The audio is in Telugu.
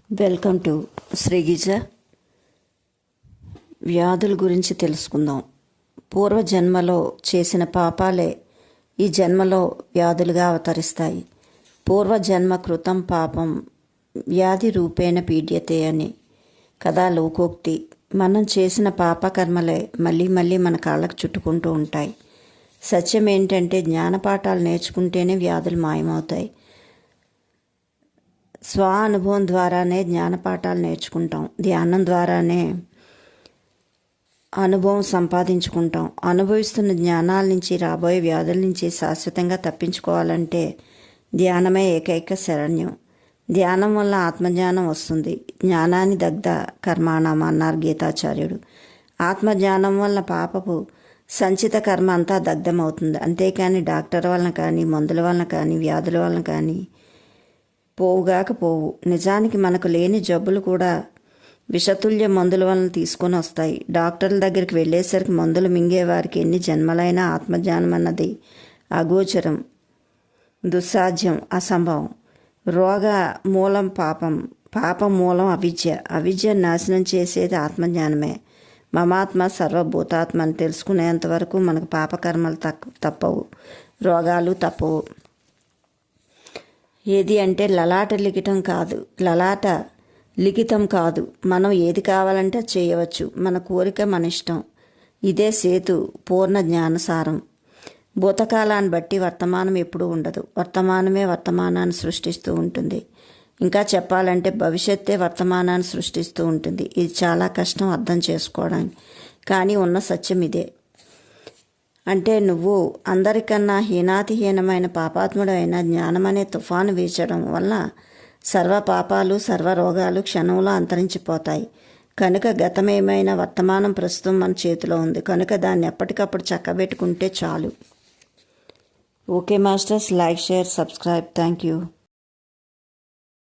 Welcome to శ్రీగిజ. వ్యాధుల గురించి తెలుసుకుందాం. పూర్వజన్మలో చేసిన పాపాలే ఈ జన్మలో వ్యాధులుగా అవతరిస్తాయి. పూర్వజన్మ కృతం పాపం వ్యాధి రూపేణ పీడ్యతే అని కదా లోకోక్తి. మనం చేసిన పాపకర్మలే మళ్ళీ మళ్ళీ మన కాళ్ళకు చుట్టుకుంటూ ఉంటాయి. సత్యం ఏంటంటే జ్ఞానపాఠాలు నేర్చుకుంటేనే వ్యాధులు మాయమవుతాయి. స్వ అనుభవం ద్వారానే జ్ఞానపాఠాలు నేర్చుకుంటాం. ధ్యానం ద్వారానే అనుభవం సంపాదించుకుంటాం. అనుభవిస్తున్న జ్ఞానాల నుంచి, రాబోయే వ్యాధుల నుంచి శాశ్వతంగా తప్పించుకోవాలంటే ధ్యానమే ఏకైక శరణ్యం. ధ్యానం వల్ల ఆత్మజ్ఞానం వస్తుంది. జ్ఞానాన్ని దగ్ధ కర్మాణం అన్నారు గీతాచార్యుడు. ఆత్మజ్ఞానం వల్ల పాపపు సంచిత కర్మ అంతా దగ్ధమవుతుంది. అంతేకాని డాక్టర్ వలన కానీ, మందుల వలన కానీ, వ్యాధుల వలన కానీ పోవుగాక పోవు. నిజానికి మనకు లేని జబ్బులు కూడా విషతుల్య మందుల వలన తీసుకొని వస్తాయి. డాక్టర్ల దగ్గరికి వెళ్ళేసరికి మందులు మింగేవారికి ఎన్ని జన్మలైనా ఆత్మజ్ఞానం అన్నది అగోచరం, దుస్సాధ్యం, అసంభవం. రోగ మూలం పాపం, పాపం మూలం అవిద్య. అవిద్య నాశనం చేసేది ఆత్మజ్ఞానమే. మమాత్మ సర్వభూతాత్మ అని తెలుసుకునేంతవరకు మనకు పాపకర్మలు తప్పవు, రోగాలు తప్పవు. ఏది అంటే లలాట లిఖితం కాదు. మనం ఏది కావాలంటే చేయవచ్చు. మన కోరిక మన ఇష్టం. ఇదే సేతు పూర్ణ జ్ఞానసారం. భూతకాలాన్ని బట్టి వర్తమానం ఎప్పుడూ ఉండదు. వర్తమానమే వర్తమానాన్ని సృష్టిస్తూ ఉంటుంది. ఇంకా చెప్పాలంటే భవిష్యత్తే వర్తమానాన్ని సృష్టిస్తూ ఉంటుంది. ఇది చాలా కష్టం అర్థం చేసుకోవడానికి, కానీ ఉన్న సత్యం ఇదే. అంటే నువ్వు అందరికన్నా హీనాతిహీనమైన పాపాత్ముడైన జ్ఞానమనే తుఫాను వీచడం వల్ల సర్వ పాపాలు, సర్వ రోగాలు క్షణంలో అంతరించిపోతాయి. కనుక గతమేమైనా వర్తమానం ప్రస్తుతం మన చేతిలో ఉంది. కనుక దాన్ని ఎప్పటికప్పుడు చక్కబెట్టుకుంటే చాలు. Okay masters, like, share, subscribe. Thank you.